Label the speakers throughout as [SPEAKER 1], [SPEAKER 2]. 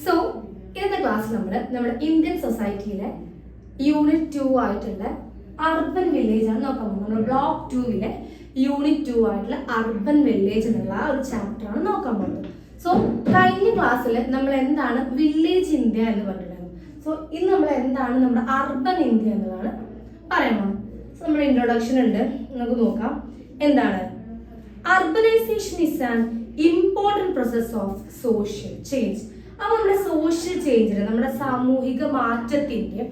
[SPEAKER 1] So ഇന്നത്തെ class നമ്മുടെ Indian സൊസൈറ്റിയിലെ unit 2 ആയിട്ടുള്ള അർബൻ വില്ലേജ് ആണ് നോക്കാൻ പോകുന്നത്. നമ്മൾ ബ്ലോക്ക് 2 യൂണിറ്റ് 2 ആയിട്ടുള്ള അർബൻ വില്ലേജ് എന്നുള്ള ഒരു ചാപ്റ്റർ ആണ് നോക്കാൻ പോകുന്നത്. സോ കഴിഞ്ഞ ക്ലാസ്സിൽ നമ്മൾ എന്താണ് വില്ലേജ് ഇന്ത്യ എന്ന് പറഞ്ഞിട്ടുണ്ടായിരുന്നു. സോ ഇന്ന് നമ്മൾ എന്താണ് നമ്മുടെ അർബൻ ഇന്ത്യ എന്നതാണ് പറയുന്നത്. സോ നമ്മുടെ ഇൻട്രൊഡക്ഷൻ ഉണ്ട്, നമുക്ക് നോക്കാം എന്താണ്. Urbanization is an important process of social change. അപ്പോൾ നമ്മുടെ സോഷ്യൽ ചേഞ്ചിന്, നമ്മുടെ സാമൂഹിക മാറ്റത്തിന്റെ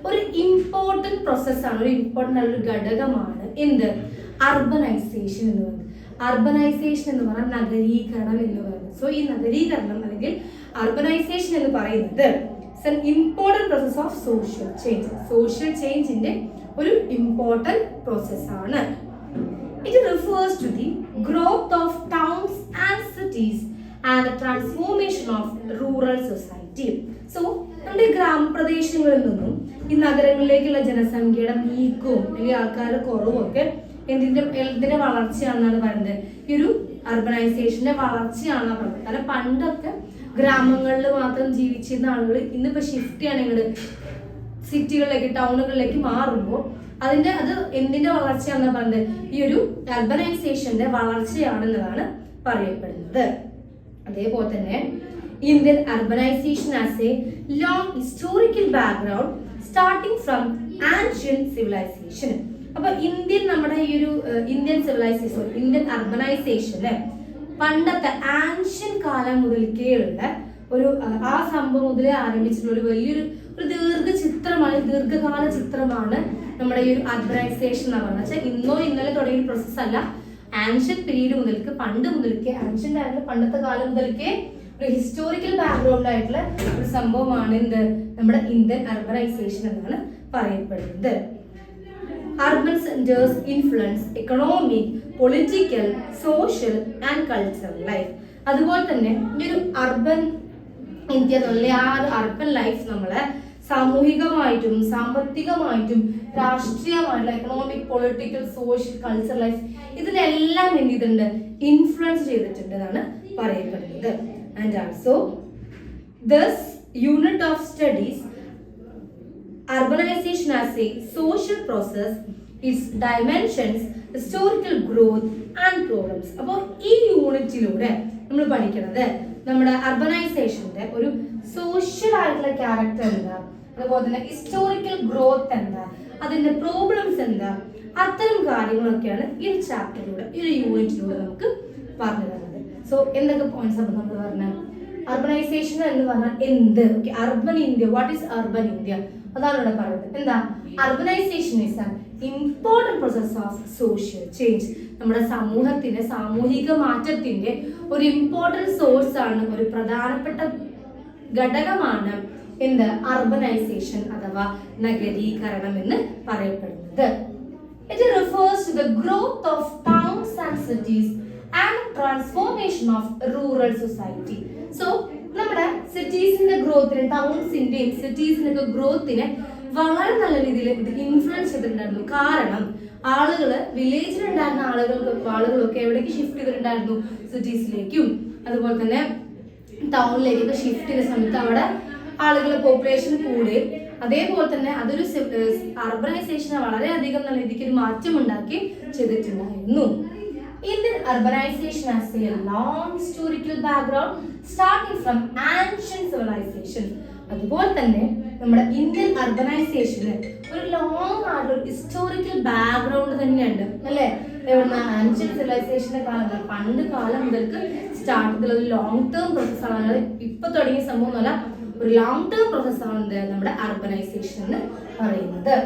[SPEAKER 1] ഒരു ഇമ്പോർട്ടൻറ്റ് പ്രോസസ്സാണ്, ഒരു ഇമ്പോർട്ടൻ്റ് ആയ ഒരു ഘടകമാണ് എന്ത്, അർബനൈസേഷൻ എന്ന് പറയുന്നത്. അർബനൈസേഷൻ എന്ന് പറഞ്ഞാൽ നഗരീകരണം എന്ന് പറയുന്നത്. സോ ഈ നഗരീകരണം അല്ലെങ്കിൽ അർബനൈസേഷൻ എന്ന് പറയുന്നത് it's an important process of social change. Social ചേഞ്ചിന്റെ ഒരു ഇമ്പോർട്ടൻറ്റ് പ്രോസസ്സാണ്. It refers to the growth of towns and cities and the transformation of rural society. So, നമ്മുടെ ഗ്രാമപ്രദേശങ്ങളിൽ നിന്നും ഈ നഗരങ്ങളിലേക്കുള്ള ജനസംഖ്യയുടെ നീക്കവും അല്ലെങ്കിൽ ആൾക്കാരുടെ കുറവും ഒക്കെ എന്തിന്റെ വളർച്ചയാണെന്നാണ് പറയുന്നത്. ഈ ഒരു അർബനൈസേഷന്റെ വളർച്ചയാണെന്നാണ് പറയുന്നത്. കാരണം പണ്ടൊക്കെ ഗ്രാമങ്ങളിൽ മാത്രം ജീവിച്ചിരുന്ന ആളുകൾ ഇന്നിപ്പോ ഷിഫ്റ്റ് ചെയ്യണമെങ്കിൽ സിറ്റികളിലേക്ക്, ടൗണുകളിലേക്ക് മാറുമ്പോൾ അത് എന്തിന്റെ വളർച്ചയാണെന്ന് പറയുന്നത്, ഈ ഒരു അർബനൈസേഷന്റെ വളർച്ചയാണെന്നതാണ് പറയപ്പെടുന്നത്. അതേപോലെ തന്നെ Indian urbanization as a long historical background starting from ancient civilization. അപ്പൊ നമ്മുടെ ഈ ഒരു ഇന്ത്യൻ സിവിലൈസേഷൻ, ഇന്ത്യൻ അർബനൈസേഷന് പണ്ടത്തെ ആൻഷ്യൻ കാലം മുതൽക്കേ ഉള്ള ഒരു ആ സംഭവം മുതലേ ആരംഭിച്ചിട്ടുള്ള ഒരു വലിയൊരു ദീർഘകാല ചിത്രമാണ് നമ്മുടെ ഈ ഒരു അർബനൈസേഷൻ എന്ന് പറയുന്നത്. വെച്ചാൽ ഇന്നോ ഇന്നലെ തുടങ്ങിയ പ്രോസസ് അല്ല, ആൻഷ്യൻ പീരീഡ് മുതൽക്ക്, പണ്ട് മുതൽക്കേ, ആൻഷ്യൻ ആയിട്ടുള്ള പണ്ടത്തെ കാലം മുതൽക്കേ ഒരു ഹിസ്റ്റോറിക്കൽ ബാക്ക്ഗ്രൗണ്ട് ആയിട്ടുള്ള ഒരു സംഭവമാണ് എന്ത്, നമ്മുടെ ഇന്ത്യൻ അർബനൈസേഷൻ എന്നാണ് പറയപ്പെടുന്നത്. Urban centres influence economic, political, social and cultural life. അതുപോലെ തന്നെ ഈ ഒരു അർബൻ ഇന്ത്യ എന്നുള്ള ആ ഒരു അർബൻ ലൈഫ് നമ്മളെ സാമൂഹികമായിട്ടും സാമ്പത്തികമായിട്ടും രാഷ്ട്രീയമായിട്ടുള്ള economic, political, social, cultural life ഇതിനെല്ലാം എന്ത് ചെയ്തിട്ടുണ്ട്, ഇൻഫ്ലുവൻസ് ചെയ്തിട്ടുണ്ട് എന്നാണ് പറയപ്പെടുന്നത്. And also this unit of studies urbanization as a social process, its dimensions, historical growth and problems. അപ്പോൾ ഈ യൂണിറ്റിലൂടെ നമ്മൾ പഠിക്കുന്നത് നമ്മുടെ അർബനൈസേഷന്റെ ഒരു സോഷ്യൽ ആയിട്ടുള്ള ക്യാരക്ടർ എന്താ, അതുപോലെ തന്നെ ഹിസ്റ്റോറിക്കൽ ഗ്രോത്ത് എന്താ, അതിന്റെ പ്രോബ്ലംസ് എന്താ, അത്തരം കാര്യങ്ങളൊക്കെയാണ് ഈ ഒരു ചാപ്റ്ററിലൂടെ, ഈ ഒരു യൂണിറ്റിലൂടെ നമുക്ക് പറഞ്ഞു തരുന്നത്. സോ എന്തൊക്കെ പോയിന്റ്സ് ആണ് നമ്മൾ പറഞ്ഞത്. അർബനൈസേഷൻ എന്ന് പറഞ്ഞാൽ എന്ത്, urban India, what is urban India, അതാണ് ഇവിടെ പറയുന്നത്. എന്താ, urbanization is an important process of social change. നമ്മുടെ സമൂഹത്തിന്റെ സാമൂഹിക മാറ്റത്തിന്റെ ഒരു ഇമ്പോർട്ടൻറ്റ് സോഴ്സ് ആണ്, ഒരു പ്രധാനപ്പെട്ട ഘടകമാണ് എന്ത്, അർബനൈസേഷൻ അഥവാ നഗരീകരണം എന്ന് പറയപ്പെടുന്നത്. It refers to the growth of towns and cities and transformation of rural society. So നമ്മുടെ സിറ്റീസിന്റെ ഗ്രോത്തിന്, ടൗൺസിന്റെയും സിറ്റീസിന്റെ ഗ്രോത്തിനെ വളരെ നല്ല രീതിയിൽ ഇത് ഇൻഫ്ലുവൻസ് ചെയ്തിട്ടുണ്ടായിരുന്നു. കാരണം വില്ലേജിലുണ്ടായിരുന്ന ആളുകളൊക്കെ എവിടേക്ക് ഷിഫ്റ്റ് ചെയ്തിട്ടുണ്ടായിരുന്നു, സിറ്റീസിലേക്കും അതുപോലെ തന്നെ ടൗണിലേക്കൊക്കെ ഷിഫ്റ്റ് ചെയ്ത സമയത്ത് അവിടെ ആളുകളുടെ പോപ്പുലേഷൻ കൂടി. അതേപോലെ തന്നെ അതൊരു അർബനൈസേഷനെ വളരെയധികം നല്ല രീതിക്ക് ഒരു മാറ്റം ഉണ്ടാക്കി ചെയ്തിട്ടുണ്ടായിരുന്നു. Indian urbanization has a long historical background starting from ancient civilization. അതുപോലെ തന്നെ നമ്മുടെ ഇന്ത്യൻ അർബനൈസേഷന് ഒരു ലോങ് ആയിട്ടുള്ള ഹിസ്റ്റോറിക്കൽ ബാക്ക്ഗ്രൗണ്ട് തന്നെയുണ്ട് അല്ലേ. എവിടുന്ന ആൻഷ്യൻ സിവിലൈസേഷന്റെ കാലം, പണ്ട് കാലം മുതൽക്ക് സ്റ്റാർട്ട് ചെയ്തുള്ള ഒരു ലോങ് ടേം പ്രോസസ്സാണ്. അതായത് ഇപ്പൊ തുടങ്ങിയ സംഭവം എന്നല്ല, ഒരു ലോങ് ടേം പ്രോസസ്സാണ് നമ്മുടെ അർബനൈസേഷൻ എന്ന് പറയുന്നത്.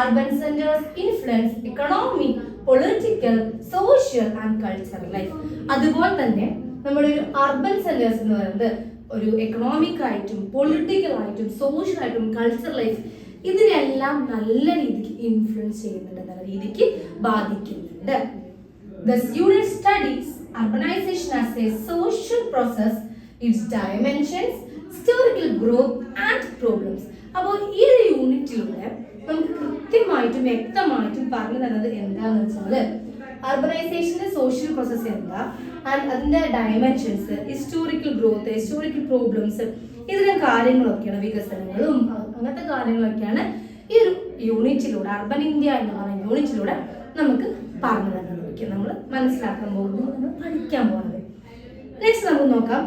[SPEAKER 1] Urban centers influence economic, political, social and cultural life. അതുപോലെ തന്നെ നമ്മുടെ ഒരു അർബൻ സെന്റേഴ്സ് എന്ന് പറയുന്നത് ഒരു എക്കണോമിക് ആയിട്ടും പൊളിറ്റിക്കൽ ആയിട്ടും സോഷ്യൽ ആയിട്ടും കൾച്ചറൽ ലൈഫ് ഇതിനെല്ലാം നല്ല രീതിക്ക് ഇൻഫ്ലുവൻസ് ചെയ്യുന്നുണ്ട്, നല്ല രീതിക്ക് ബാധിക്കുന്നുണ്ട്. This unit studies urbanization as a social process, its dimensions, historical growth and problems. അപ്പോൾ ഈ ഒരു യൂണിറ്റിലൂടെ നമുക്ക് കൃത്യമായിട്ടും വ്യക്തമായിട്ടും പറഞ്ഞു തന്നത് എന്താന്ന് വെച്ചാൽ അർബനൈസേഷന്റെ സോഷ്യൽ പ്രോസസ് എന്താ, ആൻഡ് അതിന്റെ dimensions, historical growth, historical problems, ഇതിലെ കാര്യങ്ങളൊക്കെയാണ്, വികസനങ്ങളും അങ്ങനത്തെ കാര്യങ്ങളൊക്കെയാണ് ഈ ഒരു യൂണിറ്റിലൂടെ, അർബൻ ഇന്ത്യ എന്ന് പറയുന്ന യൂണിറ്റിലൂടെ നമുക്ക് പറഞ്ഞു തരുന്നത്, നമ്മൾ മനസ്സിലാക്കാൻ പോകുന്നത്, നമ്മൾ പഠിക്കാൻ പോകുന്നത്. നെക്സ്റ്റ് നമുക്ക് നോക്കാം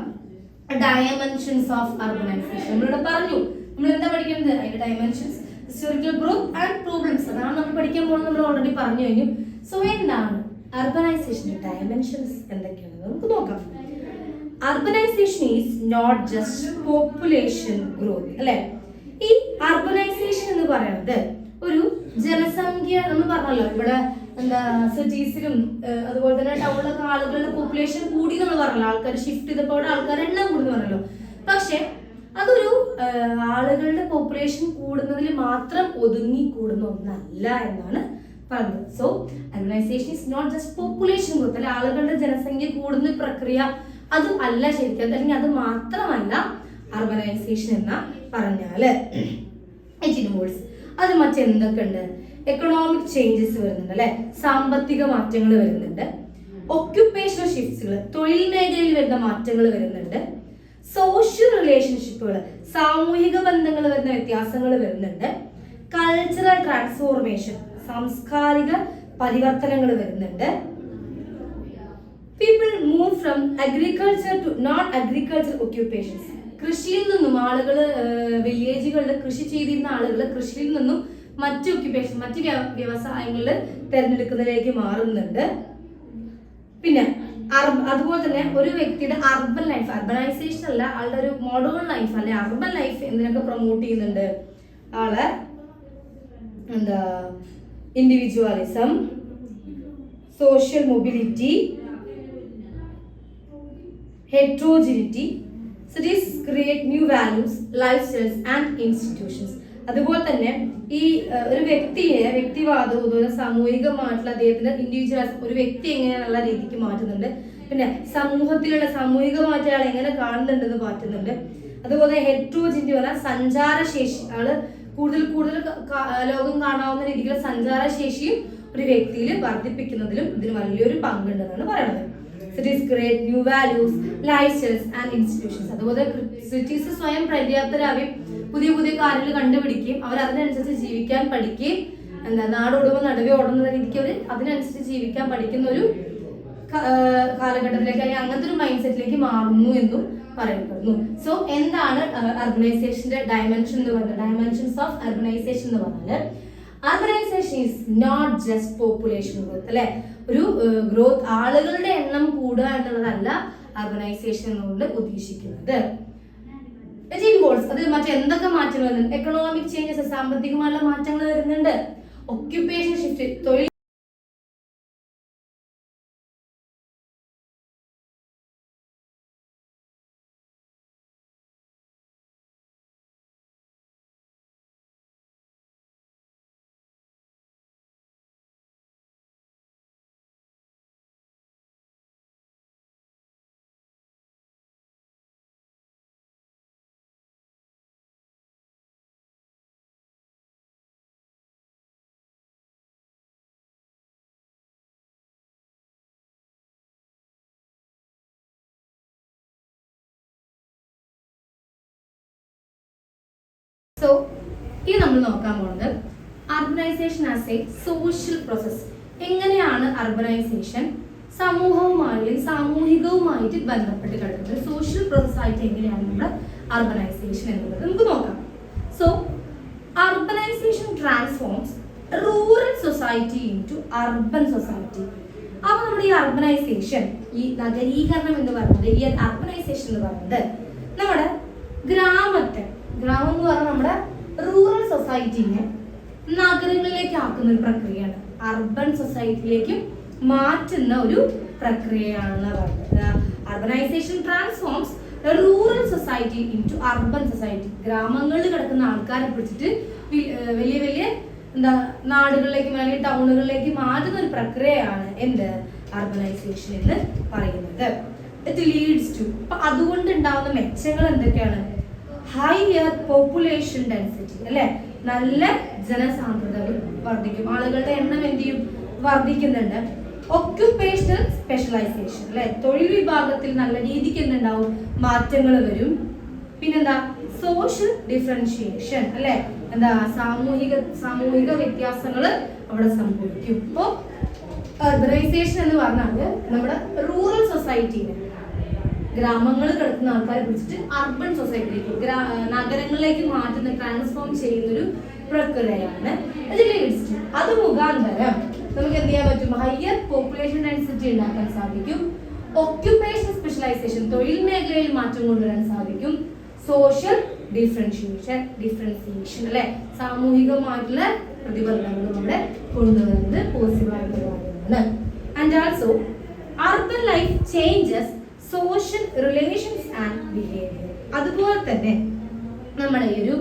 [SPEAKER 1] ഡയമെൻഷൻസ് ഓഫ് അർബനൈസേഷൻ. നമ്മളിവിടെ പറഞ്ഞു നമ്മൾ എന്താ പഠിക്കുന്നത്, അതിന്റെ dimensions, historical growth and problems, അതാണ് നമ്മൾ പഠിക്കാൻ പോകുന്നത്. നമ്മൾ ഓൾറെഡി പറഞ്ഞു കഴിഞ്ഞു. സോ എന്താണ് അർബനൈസേഷന്റെ ഡയമെൻഷൻസ് എന്തൊക്കെയാണ് നമുക്ക് നോക്കാം. Urbanization is not just population growth, അല്ലെ? ഈ അർബനൈസേഷൻ എന്ന് പറയുന്നത് ഒരു ജനസംഖ്യ, നമ്മൾ പറഞ്ഞല്ലോ ഇവിടെ എന്താ സിറ്റീസിലും അതുപോലെ തന്നെ ടൗണിലൊക്കെ ആളുകളുടെ പോപ്പുലേഷൻ കൂടി നമ്മൾ പറഞ്ഞല്ലോ, ആൾക്കാർ ഷിഫ്റ്റ് ചെയ്തപ്പോൾ ആൾക്കാരുടെ എണ്ണം കൂടുന്നു പറഞ്ഞല്ലോ. പക്ഷെ അതൊരു ആളുകളുടെ പോപ്പുലേഷൻ കൂടുന്നതിൽ മാത്രം ഒതുങ്ങി കൂടുന്ന ഒന്നല്ല എന്നാണ് പറഞ്ഞത്. So urbanization is not just population growth, അല്ലെ? ആളുകളുടെ ജനസംഖ്യ കൂടുന്ന പ്രക്രിയ അത് അല്ല ശരിക്കും, അല്ലെങ്കിൽ അത് മാത്രമല്ല അർബനൈസേഷൻ എന്ന പറഞ്ഞാല്. അത് മറ്റെന്തൊക്കെ ഉണ്ട്? എക്കണോമിക് ചേഞ്ചസ് വരുന്നുണ്ട്, അല്ലെ? സാമ്പത്തിക മാറ്റങ്ങൾ വരുന്നുണ്ട്, ഒക്യുപ്പേഷണൽ ഷിഫ്റ്റ്സുകൾ, തൊഴിൽ മേഖലയിൽ വരുന്ന മാറ്റങ്ങൾ വരുന്നുണ്ട്, സോഷ്യൽ റിലേഷൻഷിപ്പുകൾ, സാമൂഹിക ബന്ധങ്ങൾ വരുന്ന വ്യത്യാസങ്ങൾ വരുന്നുണ്ട്, കൾച്ചറൽ ട്രാൻസ്ഫോർമേഷൻ, സാംസ്കാരിക പരിവർത്തനങ്ങൾ വരുന്നുണ്ട്, people move from agriculture to non agriculture occupations, കൃഷിയിൽ നിന്നും ആളുകൾ വില്ലേജുകളിൽ കൃഷി ചെയ്തിരുന്ന ആളുകൾ കൃഷിയിൽ നിന്നും മറ്റ് ഒക്യുപ്പേഷൻ, മറ്റ് വ്യവസായങ്ങളിൽ തിരഞ്ഞെടുക്കുന്നതിലേക്ക് മാറുന്നുണ്ട്. പിന്നെ അതുപോലെ തന്നെ ഒരു വ്യക്തിയുടെ അർബൻ ലൈഫ്, അർബനൈസേഷൻ അല്ല, ആളുടെ ഒരു മോഡേൺ ലൈഫ് അല്ലെ അർബൻ ലൈഫ് എന്തിനൊക്കെ പ്രൊമോട്ട് ചെയ്യുന്നുണ്ട്? ആളെ എന്താ individualism, social mobility, heterogeneity, cities create new values, lifestyles and institutions. അതുപോലെ തന്നെ ഈ ഒരു വ്യക്തിവാദവും അതുപോലെ സാമൂഹികമായിട്ടുള്ള അദ്ദേഹത്തിന്റെ ഇൻഡിവിജ്വൽസ് ഒരു വ്യക്തി എങ്ങനെയുള്ള രീതിക്ക് മാറ്റുന്നുണ്ട്. പിന്നെ സമൂഹത്തിലുള്ള സാമൂഹികമായിട്ട് അയാൾ എങ്ങനെ കാണുന്നുണ്ടെന്ന് മാറ്റുന്നുണ്ട്. അതുപോലെ ഹെട്രോജിനിറ്റി പറഞ്ഞാൽ സഞ്ചാരശേഷി, ആള് കൂടുതൽ ലോകം കാണാവുന്ന രീതിയിലുള്ള സഞ്ചാരശേഷിയും ഒരു വ്യക്തിയിൽ വർദ്ധിപ്പിക്കുന്നതിലും ഇതിന് വലിയൊരു പങ്കുണ്ടെന്നാണ് പറയുന്നത്. Cities create new values, lifestyles and institutions. അതുപോലെ സിറ്റീസ് സ്വയം പര്യാപ്തരാവുകയും പുതിയ കാര്യങ്ങൾ കണ്ടുപിടിക്കുകയും അവർ അതിനനുസരിച്ച് ജീവിക്കാൻ പഠിക്കുകയും നാടോടുമ്പോൾ നടുവേ ഓടുന്ന രീതിക്ക് അവർ അതിനനുസരിച്ച് ജീവിക്കാൻ പഠിക്കുന്ന ഒരു കാലഘട്ടത്തിലേക്ക്, അല്ലെങ്കിൽ അങ്ങനത്തെ ഒരു മൈൻഡ് സെറ്റിലേക്ക് മാറുന്നു എന്നും പറയപ്പെടുന്നു. സോ എന്താണ് അർബനൈസേഷന്റെ ഡയമെൻഷൻ എന്ന് പറഞ്ഞാൽ, ഡയമെൻഷൻസ് ഓഫ് അർബനൈസേഷൻ എന്ന് പറഞ്ഞാൽ urbanization is not just population growth, അല്ലെ? ഒരു ഗ്രോത്ത്, ആളുകളുടെ എണ്ണം കൂടുക എന്നുള്ളതല്ല അർബനൈസേഷൻ കൊണ്ട് ഉദ്ദേശിക്കുന്നത്. അതിൽ മറ്റെന്തൊക്കെ മാറ്റങ്ങൾ വരുന്നുണ്ട്? എക്കണോമിക് ചേഞ്ചസ്, സാമ്പത്തികമായുള്ള മാറ്റങ്ങൾ വരുന്നുണ്ട്, ഒക്യുപ്പേഷൻ ഷിഫ്റ്റ്, തൊഴിൽ സോ ഇത് നമ്മൾ നോക്കാൻ പോകുന്നത് urbanization as a social process. എങ്ങനെയാണ് അർബനൈസേഷൻ സാമൂഹികവുമായിട്ട് ബന്ധപ്പെട്ട് കിടക്കുന്നത്, സോഷ്യൽ പ്രോസസ് ആയിട്ട് എങ്ങനെയാണ് നമ്മുടെ അർബനൈസേഷൻ എന്നുള്ളത് നമുക്ക് നോക്കാം. So urbanization transforms rural society into urban society. അപ്പൊ നമ്മുടെ ഈ അർബനൈസേഷൻ, ഈ നഗരീകരണം എന്ന് പറയുന്നത്, ഈ അർബനൈസേഷൻ എന്ന് പറയുന്നത് നമ്മുടെ ഗ്രാമം എന്ന് പറഞ്ഞാൽ നമ്മുടെ റൂറൽ സൊസൈറ്റിനെ നഗരങ്ങളിലേക്ക് ആക്കുന്ന ഒരു പ്രക്രിയയാണ്, അർബൻ സൊസൈറ്റിയിലേക്ക് മാറ്റുന്ന ഒരു പ്രക്രിയയാണെന്ന് പറയുന്നത്. Urbanization transforms rural society into urban society. ഗ്രാമങ്ങളിൽ കിടക്കുന്ന ആൾക്കാരെ പിടിച്ചിട്ട് വലിയ നാടുകളിലേക്ക് അല്ലെങ്കിൽ ടൗണുകളിലേക്ക് മാറ്റുന്ന ഒരു പ്രക്രിയയാണ് എന്ത് അർബനൈസേഷൻ എന്ന് പറയുന്നത്. ഇറ്റ് ലീഡ്സ് ടു, അപ്പൊ അതുകൊണ്ട് ഉണ്ടാവുന്ന മെച്ചങ്ങൾ എന്തൊക്കെയാണ്? ഹൈയർ പോപ്പുലേഷൻ ഡെൻസിറ്റി, അല്ലെ? നല്ല ജനസാന്ദ്രതകൾ വർദ്ധിക്കും, ആളുകളുടെ എണ്ണം എന്ത് ചെയ്യും? വർദ്ധിക്കുന്നുണ്ട്. ഒക്യുപേഷണൽ സ്പെഷ്യലൈസേഷൻ അല്ലെ, തൊഴിൽ വിഭാഗത്തിൽ നല്ല രീതിക്ക് എന്തുണ്ടാവും, മാറ്റങ്ങൾ വരും. പിന്നെന്താ, സോഷ്യൽ ഡിഫറൻഷിയേഷൻ അല്ലെ, എന്താ സാമൂഹിക വ്യത്യാസങ്ങൾ അവിടെ സംഭവിക്കും. ഇപ്പോ അർബനൈസേഷൻ എന്ന് പറഞ്ഞാൽ നമ്മുടെ റൂറൽ സൊസൈറ്റിനെ, ഗ്രാമങ്ങൾ കിടക്കുന്ന ആൾക്കാരെ പിടിച്ചിട്ട് അർബൻ സൊസൈറ്റിയിലേക്ക്, നഗരങ്ങളിലേക്ക് മാറ്റുന്ന, ട്രാൻസ്ഫോം ചെയ്യുന്നൊരു പ്രക്രിയയാണ്. അത് മുഖാന്തരം നമുക്ക് എന്ത് ചെയ്യാൻ പറ്റും, ഹയർ പോപ്പുലേഷൻ ഡെൻസിറ്റി ഉണ്ടാക്കാൻ സാധിക്കും. ഒക്യുപേഷൻ സ്പെഷ്യലൈസേഷൻ, തൊഴിൽ മേഖലയിൽ മാറ്റം കൊണ്ടുവരാൻ സാധിക്കും. സോഷ്യൽ ഡിഫറൻസിയേഷൻ അല്ലെ, സാമൂഹികമായിട്ടുള്ള പ്രതിബന്ധങ്ങൾ നമ്മുടെ കൊണ്ടുവരുന്നത് പോസിബിൾ ആയിട്ടുള്ള കാര്യമാണ്. And also urban life changes social relations and behaviour. അതുപോലെ തന്നെ നമ്മുടെ ഈ ഒരു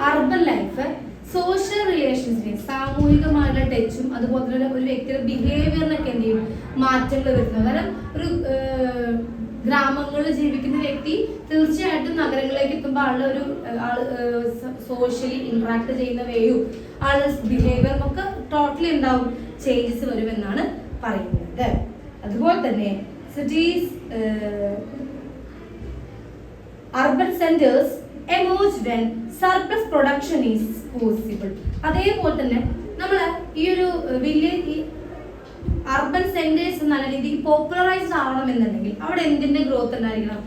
[SPEAKER 1] അർബൻ ലൈഫ് സോഷ്യൽ റിലേഷൻസിനെ, സാമൂഹികമായിട്ടുള്ള ടച്ചും അതുപോലെ തന്നെ ഒരു വ്യക്തിയുടെ ബിഹേവിയറിനൊക്കെ എന്ത് ചെയ്യും, മാറ്റങ്ങൾ വരുന്നത്. കാരണം ഒരു ഗ്രാമങ്ങളിൽ ജീവിക്കുന്ന വ്യക്തി തീർച്ചയായിട്ടും നഗരങ്ങളിലേക്ക് എത്തുമ്പോൾ ആള് സോഷ്യലി ഇന്ററാക്ട് ചെയ്യുന്ന വേയും ആളുടെ ബിഹേവിയറും ഒക്കെ ടോട്ടലി എന്താവും, ചേഞ്ചസ് വരുമെന്നാണ് പറയുന്നത്. അതുപോലെ തന്നെ cities, urban centers emerge when surplus production is possible. അതേപോലെ തന്നെ നമ്മൾ ഈ ഒരു വില്ലേജ് അർബൻ സെന്റേഴ്സ് നല്ല രീതിക്ക് പോപ്പുലറൈസ്ഡ് ആവണമെന്നുണ്ടെങ്കിൽ അവിടെ എന്തിന്റെ ഗ്രോത്ത് ഉണ്ടായിരിക്കണം,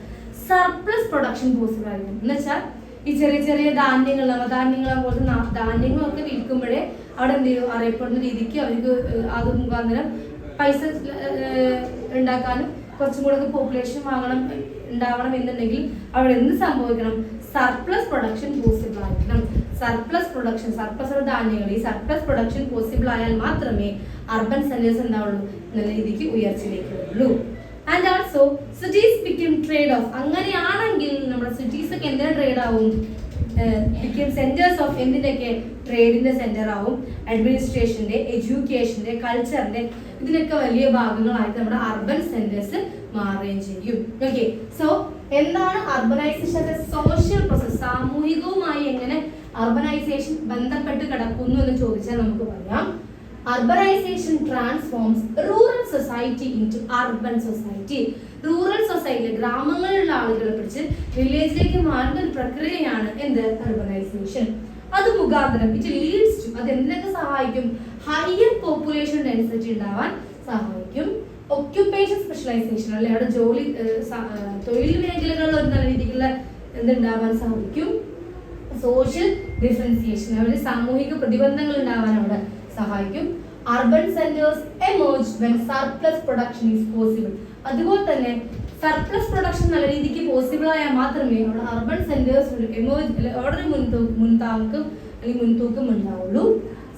[SPEAKER 1] സർപ്ലസ് പ്രൊഡക്ഷൻ പോസിബിൾ ആയിരിക്കണം. എന്ന് വെച്ചാൽ ഈ ചെറിയ ചെറിയ ധാന്യങ്ങൾ, നവധാന്യങ്ങൾ പോലത്തെ ധാന്യങ്ങളൊക്കെ വിൽക്കുമ്പോഴേ അവിടെ എന്ത് ചെയ്യും, അറിയപ്പെടുന്ന രീതിക്ക് അവർക്ക് അത് മുഖാന്തരം പൈസ ഉണ്ടാക്കാനും കുറച്ചും കൂടെ പോപ്പുലേഷൻ ഉണ്ടാവണം എന്നുണ്ടെങ്കിൽ അവിടെ എന്ത് സംഭവിക്കണം, സർപ്ലസ് പ്രൊഡക്ഷൻ പോസിബിൾ ആയിരിക്കണം. സർപ്ലസ് ധാന്യങ്ങൾ, ഈ സർപ്ലസ് പ്രൊഡക്ഷൻ പോസിബിൾ ആയാൽ മാത്രമേ അർബൻ സെന്റേഴ്സ് ഉണ്ടാവുള്ളൂ, നല്ല രീതിക്ക് ഉയർച്ചയിലേക്ക് വരുള്ളൂ. And also cities become trade off. അങ്ങനെയാണെങ്കിൽ നമ്മുടെ സിറ്റീസ് ഒക്കെ എന്തിനാ ട്രേഡ് ആവും, ബിക്കം സെന്റേഴ്സ് ഓഫ് എന്തിൻ്റെയൊക്കെ, ട്രേഡിന്റെ സെന്റർ ആവും, അഡ്മിനിസ്ട്രേഷന്റെ, എഡ്യൂക്കേഷന്റെ, കൾച്ചറിന്റെ, ഇതിനൊക്കെ വലിയ ഭാഗങ്ങളായിട്ട് നമ്മുടെ അർബൻ സെന്റേഴ്സ് മാറുകയും ചെയ്യും. ഓക്കെ, സോ എന്താണ് അർബനൈസേഷൻ? സോഷ്യൽ പ്രോസസ്, സാമൂഹികവുമായി എങ്ങനെ അർബനൈസേഷൻ ബന്ധപ്പെട്ട് കിടക്കുന്നു എന്ന് ചോദിച്ചാൽ നമുക്ക് പറയാം, urbanization transforms rural society into urban society. Rural society, ഗ്രാമങ്ങളിലുള്ള ആളുകളെ പിടിച്ച് വില്ലേജിലേക്ക് മാറുന്ന ഒരു പ്രക്രിയയാണ് എന്ത്, അർബനൈസേഷൻ. അത് മുഖാന്തരം ഇറ്റ് ലീഡ്സ് ടു, അത് എന്തിനൊക്കെ സഹായിക്കും, ഹയർ പോപ്പുലേഷൻ ഡെൻസിറ്റി ഉണ്ടാവാൻ സഹായിക്കും. ഒക്യുപേഷൻ സ്പെഷ്യലൈസേഷൻ അല്ലെ, അവിടെ ജോലി തൊഴിൽ മേഖലകളിൽ ഒരു നല്ല രീതിക്കുള്ള എന്തുണ്ടാവാൻ സാധിക്കും. സോഷ്യൽ ഡിഫറൻസിയേഷൻ, അവരുടെ സാമൂഹിക പ്രതിബന്ധങ്ങൾ ഉണ്ടാവാൻ അവിടെ സഹായിക്കും. Urban centres emerge when surplus production is possible. അതുപോലെ തന്നെ സർപ്ലസ് പ്രൊഡക്ഷൻ നല്ല രീതിക്ക് പോസിബിൾ ആയാൽ മാത്രമേ അവിടെ അർബൻ സെന്റേഴ്സ് അവിടെ മുൻതൂക്കം ഉണ്ടാവുള്ളൂ.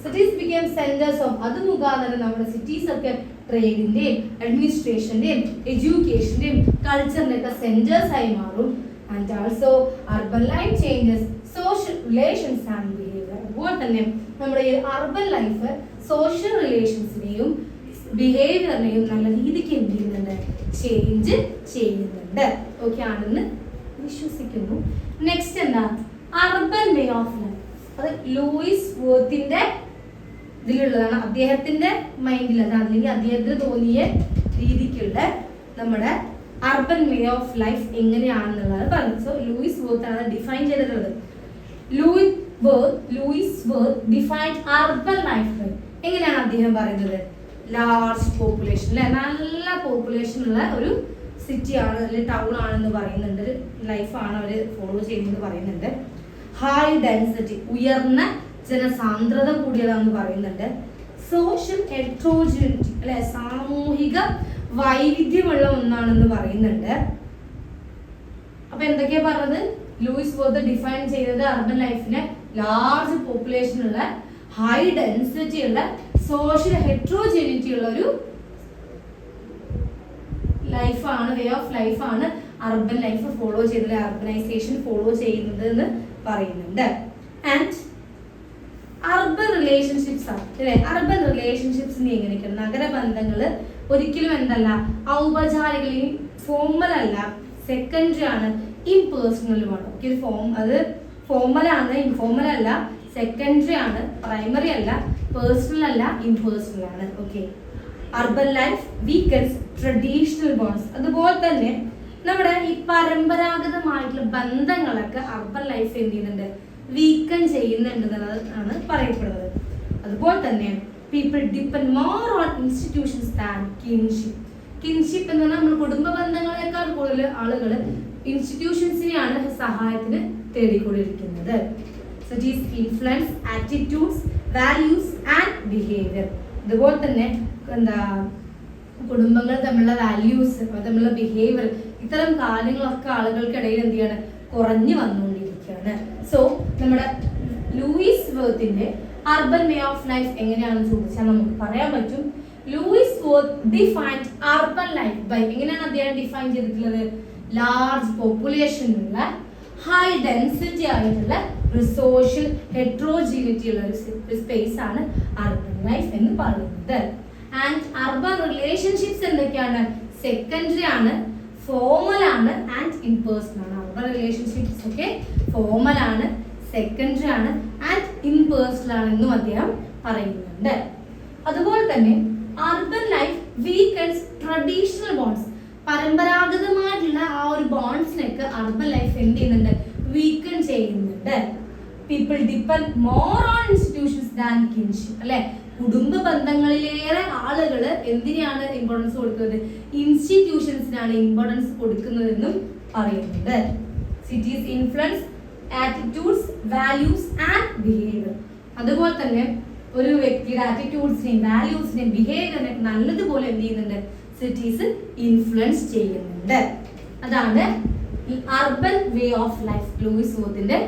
[SPEAKER 1] സിറ്റീസ് ബിക്കം സെന്റേഴ്സ് ഓഫ്, അത് മുഖാന്തരം നമ്മുടെ സിറ്റീസ് ഒക്കെ ട്രേഡിന്റെയും അഡ്മിനിസ്ട്രേഷന്റെയും എഡ്യൂക്കേഷന്റെയും കൾച്ചറിന്റെ ഒക്കെ സെന്റേഴ്സ് ആയി മാറും. And also urban life changes social relations and behaviour. അതുപോലെ തന്നെ നമ്മുടെ ഈ അർബൻ ലൈഫ് സോഷ്യൽ റിലേഷൻസിനെയും ബിഹേവിയറിനെയും നല്ല രീതിക്ക് എന്ത് ചെയ്യുന്നുണ്ട്, ചേഞ്ച് ചെയ്യുന്നുണ്ട്. ഓക്കെ ആണെന്ന് വിശ്വസിക്കുന്നു. നെക്സ്റ്റ് എന്താ, അർബൻ വേ ഓഫ് ലൈഫ്. അത് ലൂയിസ് വർത്തിന്റെ ഇതിലുള്ളതാണ്, അദ്ദേഹത്തിന്റെ മൈൻഡിലാണ്, അല്ലെങ്കിൽ അദ്ദേഹത്തിന് തോന്നിയ രീതിക്കുള്ള നമ്മുടെ അർബൻ വേ ഓഫ് ലൈഫ് എങ്ങനെയാണെന്നുള്ളത് പറഞ്ഞത്. സോ ലൂയിസ് വർത്ത് ആണ് ഡിഫൈൻ ചെയ്തിട്ടുള്ളത്. Louis Wirth defined urban life. എങ്ങനെയാണ് അദ്ദേഹം പറയുന്നത്, ലാർജ് പോപ്പുലേഷൻ അല്ലെ, നല്ല പോപ്പുലേഷൻ ഉള്ള ഒരു സിറ്റി ആണ് അല്ലെങ്കിൽ ടൗൺ ആണെന്ന് പറയുന്നുണ്ട്, ലൈഫാണ് അവർ ഫോളോ ചെയ്യുന്നത് പറയുന്നുണ്ട്. ഹൈ ഡെൻസിറ്റി, ഉയർന്ന ജനസാന്ദ്രത കൂടിയതാണെന്ന് പറയുന്നുണ്ട്. സോഷ്യൽ ഹെറ്ററോജനിറ്റി അല്ലെ, സാമൂഹിക വൈവിധ്യമുള്ള ഒന്നാണെന്ന് പറയുന്നുണ്ട്. അപ്പൊ എന്തൊക്കെയാ പറഞ്ഞത്, ലൂയിസ് വർത്ത് ഡിഫൈൻ ചെയ്തത് അർബൻ ലൈഫിനെ ലാർജ് പോപ്പുലേഷൻ ഉള്ള, ഹൈ ഡെൻസിറ്റി ഉള്ള, സോഷ്യൽ ഹെറ്ററോജനിറ്റി ഉള്ള ഒരു ലൈഫാണ്, വേ ഓഫ് ലൈഫാണ് അർബൻ ലൈഫ് ഫോളോ ചെയ്തത്, അർബനൈസേഷൻ ഫോളോ ചെയ്യുന്നത് എന്ന് പറയുന്നുണ്ട്. ആൻഡ് അർബൻ റിലേഷൻഷിപ്സ് ആണ് അല്ലെ, അർബൻ റിലേഷൻഷിപ്സിനെ എങ്ങനെയൊക്കെയാണ്, നഗരബന്ധങ്ങള് ഒരിക്കലും എന്തല്ല, ഔപചാരിക ഫോർമൽ അല്ല, സെക്കൻഡറി ആണ്, ഇംപേഴ്സണലുമാണ്. അത് ഫോർമൽ ആണ്, ഇൻഫോർമൽ അല്ല, സെക്കൻഡറി ആണ്, പ്രൈമറി അല്ല, പേഴ്സണൽ അല്ല, ഇംപേഴ്സണൽ ആണ്. Okay, urban life weakens traditional bonds. അതുപോലെ തന്നെ നമ്മുടെ ഈ പരമ്പരാഗതമായിട്ടുള്ള ബന്ധങ്ങളൊക്കെ അർബൻ ലൈഫ് എന്ത് ചെയ്യുന്നുണ്ട്, വീക്കൻ ചെയ്യുന്നുണ്ട് എന്നുള്ളതാണ് പറയപ്പെടുന്നത്. അതുപോലെ തന്നെ people depend more on institutions than kinship. Kinship എന്ന് പറഞ്ഞാൽ നമ്മൾ കുടുംബ ബന്ധങ്ങളെക്കാൾ കൂടുതൽ ആളുകൾ ഇൻസ്റ്റിറ്റ്യൂഷൻസിനെയാണ് സഹായത്തിന് തേടിക്കൊണ്ടിരിക്കുന്നത്. So it is influence attitudes, values and behavior. അതുപോലെ തന്നെ എന്താ കുടുംബങ്ങൾ തമ്മിലുള്ള വാല്യൂസ്, തമ്മിലുള്ള ബിഹേവിയർ, ഇത്തരം കാര്യങ്ങളൊക്കെ ആളുകൾക്കിടയിൽ എന്ത് ചെയ്യാണ്, കുറഞ്ഞു വന്നുകൊണ്ടിരിക്കുകയാണ്. സോ നമ്മുടെ ലൂയിസ് വർത്തിന്റെ അർബൻ വേ ഓഫ് ലൈഫ് എങ്ങനെയാണെന്ന് ചോദിച്ചാൽ നമുക്ക് പറയാൻ പറ്റും. Louis Wirth defined urban life by, എങ്ങനെയാണ് അദ്ദേഹം ഡിഫൈൻ ചെയ്തിട്ടുള്ളത്, ലാർജ് പോപ്പുലേഷനുള്ള ഹൈ ഡെൻസിറ്റി ആയിട്ടുള്ള സോഷ്യൽ ഹെട്രോജീനിറ്റി ഉള്ള ഒരു സ്പേസ് ആണ് അർബൻ ലൈഫ് എന്ന് പറയുന്നത്. ആൻഡ് അർബൻ റിലേഷൻഷിപ്സ് എന്തൊക്കെയാണ്, സെക്കൻഡറി ആണ്, ഫോർമൽ ആണ് ആൻഡ് ഇംപേഴ്സണൽ ആണ്. അർബൻ റിലേഷൻഷിപ്സ് ഒക്കെ ഫോർമൽ ആണ്, സെക്കൻഡറി ആണ് ആൻഡ് ഇംപേഴ്സണൽ ആണെന്നും അദ്ദേഹം പറയുന്നുണ്ട്. അതുപോലെ തന്നെ urban life weakens traditional bonds, പരമ്പരാഗതമായിട്ടുള്ള ആ ഒരു ബോൺഡ്സിനൊക്കെ അർബൻ ലൈഫ് എന്ത് ചെയ്യുന്നുണ്ട്, വീക്കൻ ചെയ്യുന്നുണ്ട്. People depend more on institutions than kinship, അല്ലെ, കുടുംബ ബന്ധങ്ങളിലേറെ ആളുകൾ എന്തിനാണ് ഇമ്പോർട്ടൻസ് കൊടുക്കുന്നത്, ഇൻസ്റ്റിറ്റ്യൂഷൻസിനാണ് ഇമ്പോർട്ടൻസ് കൊടുക്കുന്നതെന്നും പറയുന്നുണ്ട്. Cities influence attitudes, values and behaviour. അതുപോലെ തന്നെ ഒരു വ്യക്തിയുടെ ആറ്റിറ്റ്യൂഡ്സിനെയും വാല്യൂസിനെയും ബിഹേവിയറിനെ നല്ലതുപോലെ എന്ത് ചെയ്യുന്നുണ്ട്, സിറ്റീസ് ഇൻഫ്ലുവൻസ് ചെയ്യുന്നുണ്ട്. അതാണ് ഈ urban way of life, Louis വർത്തിന്റെ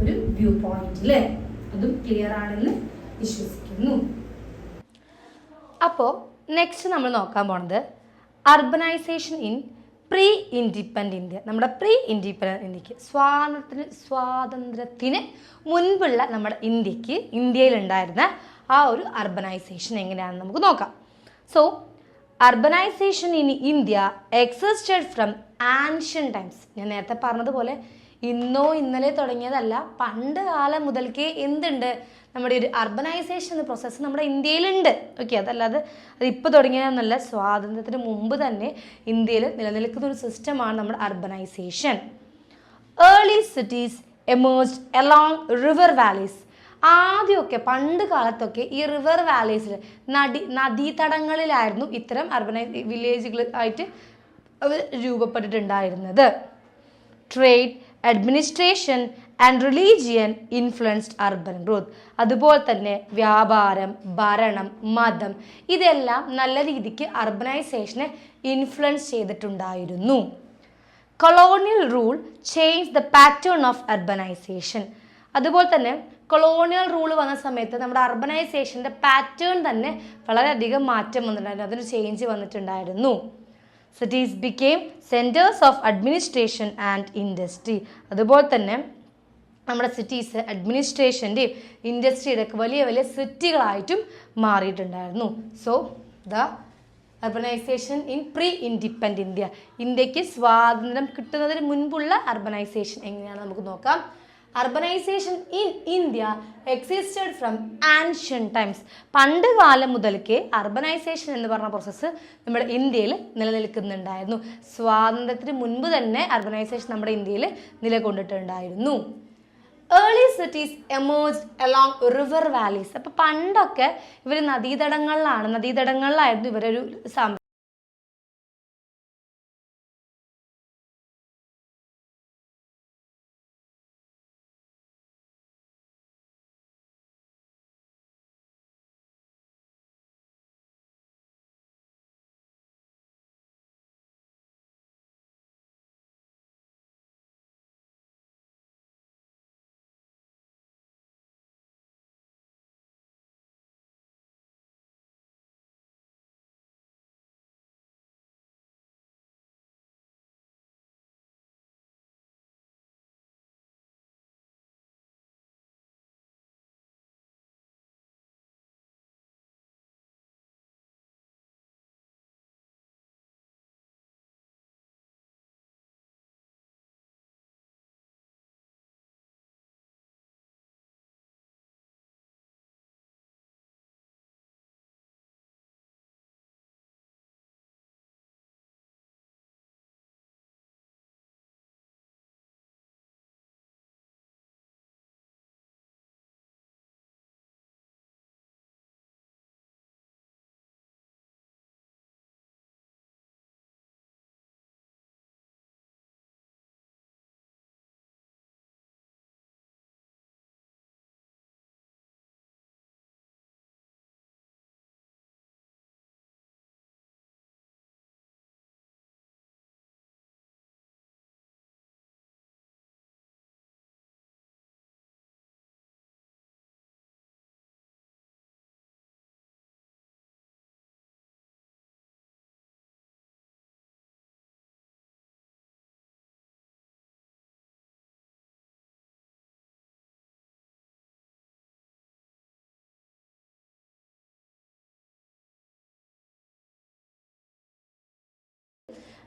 [SPEAKER 1] ഒരു വ്യൂ പോയിന്റില്. അതും ക്ലിയർ ആണെന്ന് വിശ്വസിക്കുന്നു. അപ്പോൾ നെക്സ്റ്റ് നമ്മൾ നോക്കാൻ പോണത് urbanization in pre independent India. നമ്മുടെ പ്രീ ഇൻഡിപെൻഡന്റ് ഇന്ത്യക്ക് സ്വാതന്ത്ര്യത്തിന് മുൻപുള്ള നമ്മുടെ ഇന്ത്യയിലുണ്ടായിരുന്ന ആ ഒരു അർബനൈസേഷൻ എങ്ങനെയാണെന്ന് നമുക്ക് നോക്കാം. So urbanization in India existed from ancient times. ഞാൻ നേരത്തെ പറഞ്ഞതുപോലെ ഇന്നോ ഇന്നലെ തുടങ്ങിയതല്ല, പണ്ട് കാലം മുതൽക്കേ എന്തുണ്ട്, നമ്മുടെ ഒരു അർബനൈസേഷൻ എന്ന പ്രോസസ്സ് നമ്മുടെ ഇന്ത്യയിലുണ്ട്. ഓക്കെ, അതല്ലാതെ അത് ഇപ്പോൾ തുടങ്ങിയതെന്നല്ല, സ്വാതന്ത്ര്യത്തിന് മുമ്പ് തന്നെ ഇന്ത്യയിൽ നിലനിൽക്കുന്ന ഒരു സിസ്റ്റമാണ് നമ്മുടെ urbanization. Early cities emerged along river valleys. ആദ്യമൊക്കെ പണ്ട് കാലത്തൊക്കെ ഈ റിവർ വാലീസിൽ നദീതടങ്ങളിലായിരുന്നു ഇത്തരം വില്ലേജുകൾ ആയിട്ട് അവർ രൂപപ്പെട്ടിട്ടുണ്ടായിരുന്നത്. Trade, administration and religion influenced urban growth. അതുപോലെ തന്നെ വ്യാപാരം, ഭരണം, മതം ഇതെല്ലാം നല്ല രീതിക്ക് അർബനൈസേഷനെ ഇൻഫ്ലുവൻസ് ചെയ്തിട്ടുണ്ടായിരുന്നു. Colonial rule change the pattern of urbanisation. അതുപോലെ തന്നെ കൊളോണിയൽ റൂൾ വന്ന സമയത്ത് നമ്മുടെ അർബനൈസേഷൻ്റെ പാറ്റേൺ തന്നെ വളരെയധികം മാറ്റം വന്നിട്ടുണ്ടായിരുന്നു, അതിന് ചേഞ്ച് വന്നിട്ടുണ്ടായിരുന്നു. Cities became centres of administration and industry. അതുപോലെ തന്നെ നമ്മുടെ സിറ്റീസ് അഡ്മിനിസ്ട്രേഷൻ്റെയും ഇൻഡസ്ട്രിയുടെ ഒക്കെ വലിയ വലിയ സിറ്റികളായിട്ടും മാറിയിട്ടുണ്ടായിരുന്നു. So the urbanisation in pre independent India, ഇന്ത്യക്ക് സ്വാതന്ത്ര്യം കിട്ടുന്നതിന് മുൻപുള്ള അർബനൈസേഷൻ എങ്ങനെയാണെന്ന് നമുക്ക് നോക്കാം. Urbanisation in India existed from ancient times. പണ്ട് കാലം മുതൽക്കേ അർബനൈസേഷൻ എന്ന് പറഞ്ഞ പ്രോസസ്സ് നമ്മുടെ ഇന്ത്യയിൽ നിലനിൽക്കുന്നുണ്ടായിരുന്നു. സ്വാതന്ത്ര്യത്തിന് മുൻപ് തന്നെ അർബനൈസേഷൻ നമ്മുടെ ഇന്ത്യയിൽ നിലകൊണ്ടിട്ടുണ്ടായിരുന്നു. Early cities emerged along river valleys. അപ്പോൾ പണ്ടൊക്കെ ഇവർ നദീതടങ്ങളിലായിരുന്നു ഇവരൊരു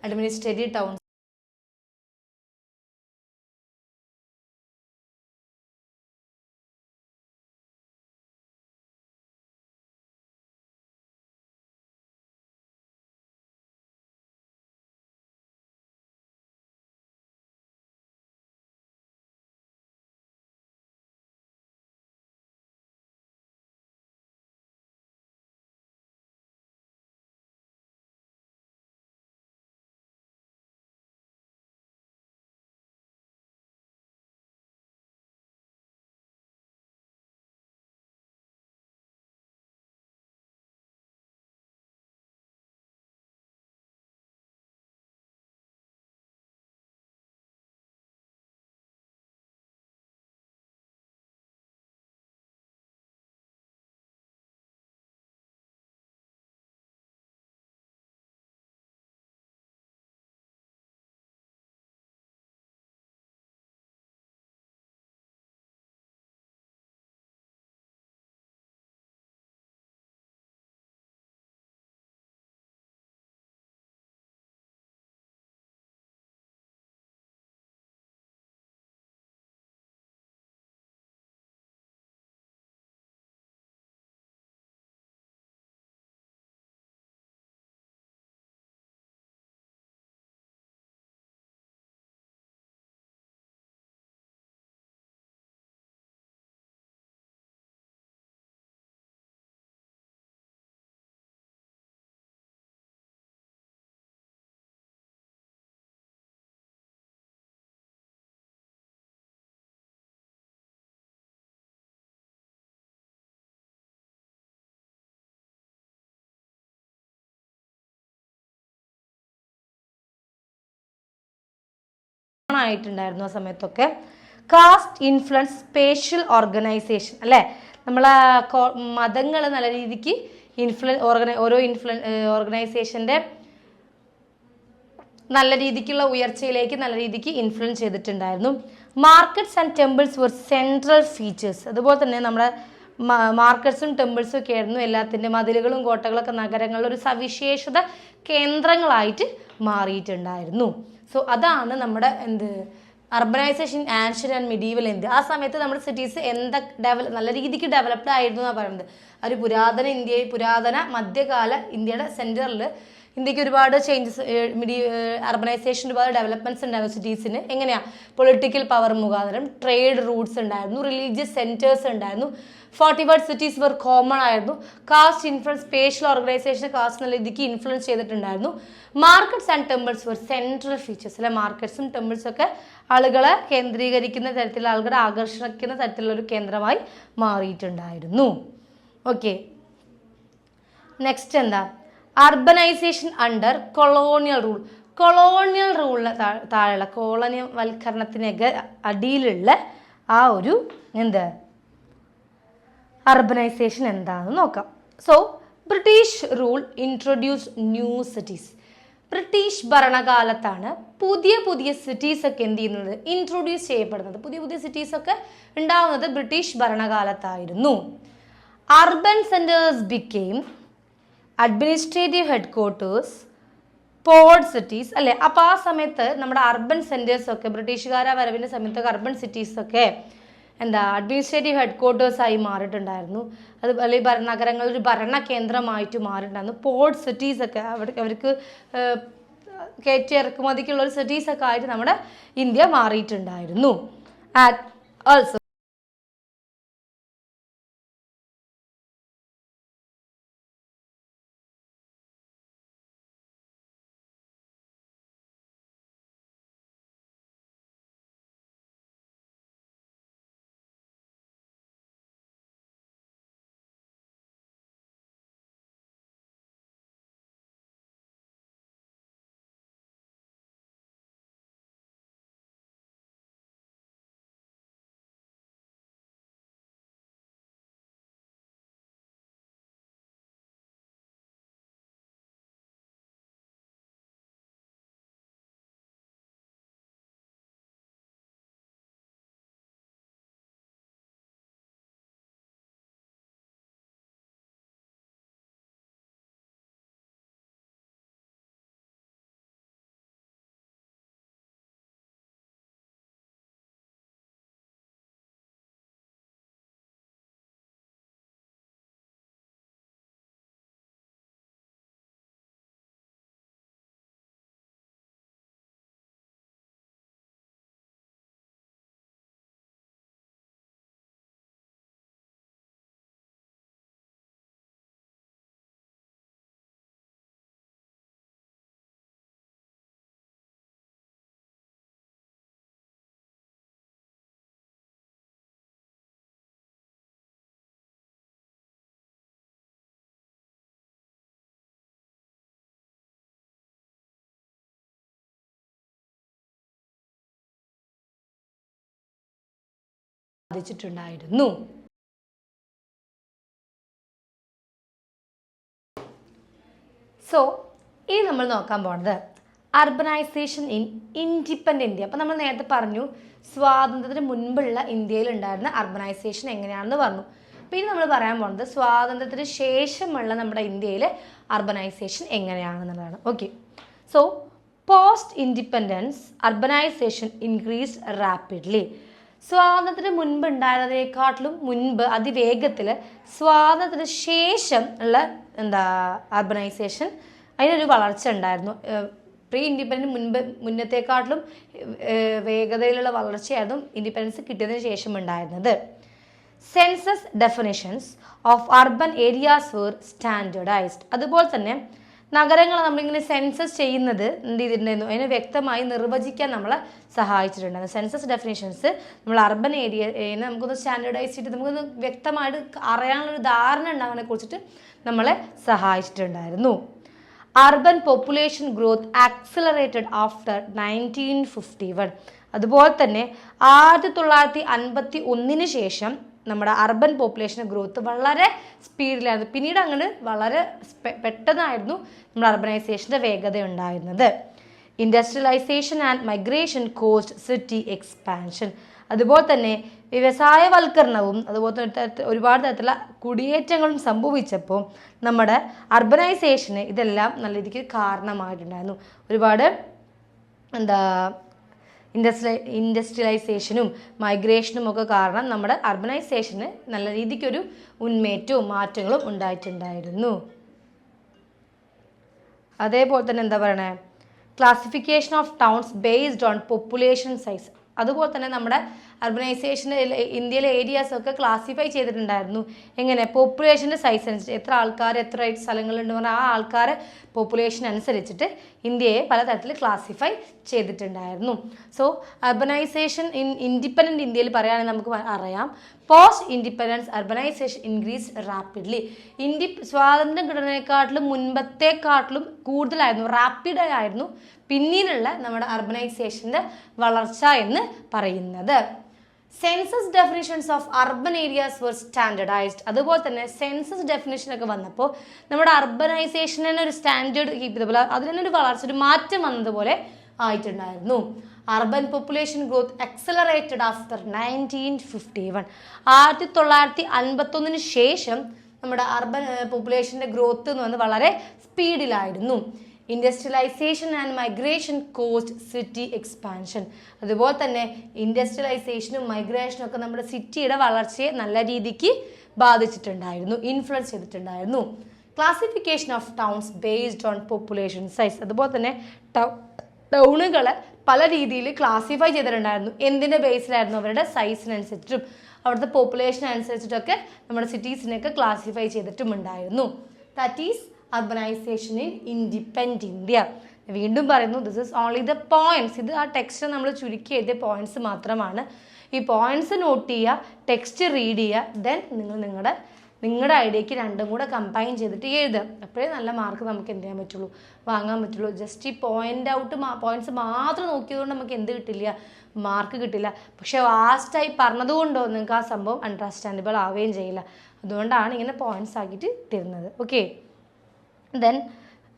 [SPEAKER 1] അഡ്മിനിസ്ട്രേറ്റീവ് ടൗൺസ് ആയിട്ടുണ്ടായിരുന്നു ആ സമയത്തൊക്കെ. കാസ്റ്റ് ഇൻഫ്ലുവൻസ് സ്പേഷ്യൽ ഓർഗനൈസേഷൻ അല്ലേ, നമ്മളെ മതങ്ങൾ നല്ല രീതിക്ക് ഓരോ ഓർഗനൈസേഷൻ്റെ നല്ല രീതിക്കുള്ള ഉയർച്ചയിലേക്ക് നല്ല രീതിക്ക് ഇൻഫ്ലുവൻസ് ചെയ്തിട്ടുണ്ടായിരുന്നു. Markets and temples were central features. അതുപോലെ തന്നെ നമ്മുടെ മാർക്കറ്റ്സും ടെമ്പിൾസും ഒക്കെ ആയിരുന്നു എല്ലാത്തിൻ്റെ മതിലുകളും കോട്ടകളൊക്കെ നഗരങ്ങളുടെ ഒരു സവിശേഷത കേന്ദ്രങ്ങളായിട്ട് മാറിയിട്ടുണ്ടായിരുന്നു. സോ അതാണ് നമ്മുടെ urbanization ancient and medieval India. ആ സമയത്ത് നമ്മുടെ സിറ്റീസ് നല്ല രീതിക്ക് ഡെവലപ്ഡ് ആയിരുന്നു എന്നാണ് പറയുന്നത്. ഒരു പുരാതന മധ്യകാല ഇന്ത്യയുടെ സെൻറ്ററിൽ ഇന്ത്യക്ക് ഒരുപാട് ചേഞ്ചസ് അർബനൈസേഷൻ ഒരുപാട് ഡെവലപ്മെന്റ്സ് ഉണ്ടായിരുന്നു സിറ്റീസിന്. എങ്ങനെയാണ്? പൊളിറ്റിക്കൽ പവർ മുഖാന്തരം, ട്രേഡ് റൂട്ട്സ് ഉണ്ടായിരുന്നു, റിലീജിയസ് സെന്റേഴ്സ് ഉണ്ടായിരുന്നു, ഫോർട്ടിഫൈഡ് സിറ്റീസ് വർ കോമൺ ആയിരുന്നു, caste influence spatial organization caste നല്ല രീതിക്ക് ഇൻഫ്ലുവൻസ് ചെയ്തിട്ടുണ്ടായിരുന്നു. Markets and temples were central features അല്ലെ, മാർക്കറ്റ്സും ടെമ്പിൾസും ഒക്കെ ആളുകളെ കേന്ദ്രീകരിക്കുന്ന തരത്തിൽ, ആളുകളെ ആകർഷിക്കുന്ന തരത്തിലുള്ള ഒരു കേന്ദ്രമായി മാറിയിട്ടുണ്ടായിരുന്നു. ഓക്കെ, നെക്സ്റ്റ് എന്താ? Urbanisation under colonial rule. Colonial റൂളിന് താഴെയുള്ള കോളനിയൽ വൽക്കരണത്തിനൊക്കെ അടിയിലുള്ള ആ ഒരു അർബനൈസേഷൻ എന്താണെന്ന് നോക്കാം. So British rule introduce new cities. British ഭരണകാലത്താണ് പുതിയ സിറ്റീസ് ഒക്കെ എന്ത് ചെയ്യുന്നത്? ഇൻട്രൊഡ്യൂസ് ചെയ്യപ്പെടുന്നത്. പുതിയ സിറ്റീസ് ഒക്കെ ഉണ്ടാവുന്നത് ബ്രിട്ടീഷ് ഭരണകാലത്തായിരുന്നു. Urban centres became administrative headquarters, port cities അല്ലേ. അപ്പോൾ ആ സമയത്ത് നമ്മുടെ അർബൻ സെൻറ്റേഴ്സ് ഒക്കെ ബ്രിട്ടീഷുകാരെ വരവിൻ്റെ സമയത്തൊക്കെ അർബൻ സിറ്റീസ് ഒക്കെ അഡ്മിനിസ്ട്രേറ്റീവ് ഹെഡ് ക്വാർട്ടേഴ്സ് ആയി മാറിയിട്ടുണ്ടായിരുന്നു. അത് അല്ലെങ്കിൽ നഗരങ്ങൾ ഒരു ഭരണ കേന്ദ്രമായിട്ട് മാറിയിട്ടുണ്ടായിരുന്നു. പോർട്ട് സിറ്റീസ് ഒക്കെ അവർക്ക് കയറ്റി ഇറക്കുമതിക്കുള്ള ഒരു സിറ്റീസ് ഒക്കെ ആയിട്ട് നമ്മുടെ ഇന്ത്യ മാറിയിട്ടുണ്ടായിരുന്നു. ഓൾസോ ബാധിച്ചിട്ടുണ്ടായിരുന്നു. സോ ഇനി നമ്മൾ നോക്കാൻ പോകുന്നത് അർബനൈസേഷൻ ഇൻ ഇൻഡിപെൻഡന്റ് ഇന്ത്യ. അപ്പോൾ നമ്മൾ നേരത്തെ പറഞ്ഞു സ്വാതന്ത്ര്യത്തിന് മുൻപുള്ള ഇന്ത്യയിൽ ഉണ്ടായിരുന്ന അർബനൈസേഷൻ എങ്ങനെയാണെന്ന് പറഞ്ഞു. അപ്പോൾ ഇനി നമ്മൾ പറയാൻ പോകുന്നത് സ്വാതന്ത്ര്യത്തിന് ശേഷമുള്ള നമ്മുടെ ഇന്ത്യയിലെ അർബനൈസേഷൻ എങ്ങനെയാണെന്നുള്ളതാണ്. Okay, so post independence urbanisation increased rapidly. സ്വാതന്ത്ര്യത്തിന് മുൻപ് ഉണ്ടായിരുന്നതിനേക്കാട്ടിലും മുൻപ് അതിവേഗത്തിൽ സ്വാതന്ത്ര്യത്തിന് ശേഷം ഉള്ള അർബനൈസേഷൻ അതിനൊരു വളർച്ച ഉണ്ടായിരുന്നു. പ്രീ ഇൻഡിപെൻഡൻറ്റ് മുന്നത്തെക്കാട്ടിലും വേഗതയിലുള്ള വളർച്ചയായിരുന്നു ഇൻഡിപെൻഡൻസ് കിട്ടിയതിന് ശേഷം ഉണ്ടായിരുന്നത്. Census definitions of urban areas were standardized. അതുപോലെ തന്നെ നഗരങ്ങൾ നമ്മളിങ്ങനെ സെൻസസ് ചെയ്യുന്നത് എന്ത് ചെയ്തിട്ടുണ്ടായിരുന്നു, അതിനെ വ്യക്തമായി നിർവചിക്കാൻ നമ്മളെ സഹായിച്ചിട്ടുണ്ടായിരുന്നു. സെൻസസ് ഡെഫിനിഷൻസ് നമ്മൾ അർബൻ ഏരിയയെ നമുക്കൊന്ന് സ്റ്റാൻഡേർഡൈസ് ചെയ്തിട്ട് നമുക്കൊന്ന് വ്യക്തമായിട്ട് അറിയാനുള്ളൊരു ധാരണ ഉണ്ടാകാനെ കുറിച്ചിട്ട് നമ്മളെ സഹായിച്ചിട്ടുണ്ടായിരുന്നു. Urban population growth accelerated after 1951. അതുപോലെ തന്നെ 1951 ശേഷം നമ്മുടെ അർബൻ പോപ്പുലേഷൻ ഗ്രോത്ത് വളരെ സ്പീഡിലായിരുന്നു. പിന്നീട് അങ്ങനെ വളരെ പെട്ടെന്നായിരുന്നു നമ്മുടെ അർബനൈസേഷൻ്റെ വേഗത ഉണ്ടായിരുന്നത്. Industrialization and migration caused city expansion. അതുപോലെ തന്നെ വ്യവസായവൽക്കരണവും അതുപോലെ തന്നെ ഒരുപാട് തരത്തിലുള്ള കുടിയേറ്റങ്ങളും സംഭവിച്ചപ്പോൾ നമ്മുടെ അർബനൈസേഷന് ഇതെല്ലാം നല്ല രീതിക്ക് കാരണമായിട്ടുണ്ടായിരുന്നു. ഒരുപാട് ഇൻഡസ്ട്രിയലൈസേഷനും മൈഗ്രേഷനും ഒക്കെ കാരണം നമ്മുടെ അർബനൈസേഷന് നല്ല രീതിക്കൊരു ഉന്മേറ്റവും മാറ്റങ്ങളും ഉണ്ടായിട്ടുണ്ടായിരുന്നു. അതേപോലെ തന്നെ എന്താ പറയണേ, classification of towns based on population size. അതുപോലെ തന്നെ നമ്മുടെ അർബനൈസേഷന് ഇന്ത്യയിലെ ഏരിയാസൊക്കെ ക്ലാസിഫൈ ചെയ്തിട്ടുണ്ടായിരുന്നു. എങ്ങനെ? പോപ്പുലേഷൻ്റെ സൈസ് അനുസരിച്ച് എത്ര ആൾക്കാർ എത്ര സ്ഥലങ്ങളുണ്ട് പറഞ്ഞാൽ ആ ആൾക്കാരെ പോപ്പുലേഷൻ അനുസരിച്ചിട്ട് ഇന്ത്യയെ പലതരത്തിൽ ക്ലാസിഫൈ ചെയ്തിട്ടുണ്ടായിരുന്നു. സോ അർബനൈസേഷൻ ഇൻഡിപെൻഡൻറ്റ് ഇന്ത്യയിൽ പറയുകയാണെങ്കിൽ നമുക്ക് അറിയാം post independence urbanization increase rapidly. സ്വാതന്ത്ര്യം കിട്ടുന്നതിനെക്കാട്ടിലും മുൻപത്തെക്കാട്ടിലും കൂടുതലായിരുന്നു, റാപ്പിഡായിരുന്നു പിന്നീടുള്ള നമ്മുടെ അർബനൈസേഷൻ്റെ വളർച്ച എന്ന് പറയുന്നത്. Census definitions of urban areas were standardised. അതുപോലെ തന്നെ സെൻസസ് ഡെഫിനിഷനൊക്കെ വന്നപ്പോൾ നമ്മുടെ അർബനൈസേഷന് തന്നെ ഒരു സ്റ്റാൻഡേർഡ് കീപ്പ് ചെയ്തപോലെ അതിന് തന്നെ ഒരു വളർച്ച, ഒരു മാറ്റം വന്നതുപോലെ ആയിട്ടുണ്ടായിരുന്നു. Urban population growth accelerated after 1951. 1951 ശേഷം നമ്മുടെ അർബൻ പോപ്പുലേഷൻ്റെ ഗ്രോത്ത് എന്ന് പറഞ്ഞാൽ വളരെ സ്പീഡിലായിരുന്നു. Industrialisation and migration caused city expansion. അതുപോലെ തന്നെ ഇൻഡസ്ട്രിയലൈസേഷനും മൈഗ്രേഷനും ഒക്കെ നമ്മുടെ സിറ്റിയുടെ വളർച്ചയെ നല്ല രീതിക്ക് ബാധിച്ചിട്ടുണ്ടായിരുന്നു, ഇൻഫ്ലുവൻസ് ചെയ്തിട്ടുണ്ടായിരുന്നു. Classification of towns based on population size. അതുപോലെ തന്നെ ടൗണുകളെ പല രീതിയിൽ ക്ലാസിഫൈ ചെയ്തിട്ടുണ്ടായിരുന്നു. എന്തിൻ്റെ ബേസിലായിരുന്നു? അവരുടെ സൈസിനനുസരിച്ചിട്ടും അവിടുത്തെ പോപ്പുലേഷൻ അനുസരിച്ചിട്ടൊക്കെ നമ്മുടെ സിറ്റീസിനെയൊക്കെ ക്ലാസിഫൈ ചെയ്തിട്ടുമുണ്ടായിരുന്നു. That is urbanisation in independent India. വീണ്ടും പറയുന്നു, this is only the points. ഇത് ആ ടെക്സ്റ്റ് നമ്മൾ ചുരുക്കി എഴുതിയ പോയിന്റ്സ് മാത്രമാണ്. ഈ പോയിന്റ്സ് നോട്ട് ചെയ്യുക, ടെക്സ്റ്റ് റീഡ് ചെയ്യുക, ദെൻ നിങ്ങൾ നിങ്ങളുടെ ഐഡിയക്ക് രണ്ടും കൂടെ കമ്പൈൻ ചെയ്തിട്ട് എഴുതുക. അപ്പോഴേ നല്ല മാർക്ക് നമുക്ക് എന്ത് ചെയ്യാൻ പറ്റുള്ളൂ, വാങ്ങാൻ പറ്റുള്ളൂ. ജസ്റ്റ് ഈ പോയിന്റ്സ് മാത്രം നോക്കിയതുകൊണ്ട് നമുക്ക് എന്ത് കിട്ടില്ല, മാർക്ക് കിട്ടില്ല. പക്ഷെ ലാസ്റ്റായി പറഞ്ഞതുകൊണ്ടോ നിങ്ങൾക്ക് ആ സംഭവം അണ്ടർസ്റ്റാൻഡബിൾ ആവുകയും ചെയ്യില്ല. അതുകൊണ്ടാണ് ഇങ്ങനെ പോയിന്റ്സ് ആക്കിയിട്ട് തരുന്നത്. Okay, then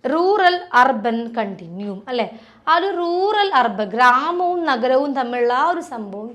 [SPEAKER 1] rural urban continuum അല്ലേ. ആ ഒരു റൂറൽ അർബൻ, ഗ്രാമവും നഗരവും തമ്മിലുള്ള ആ ഒരു സംഭവം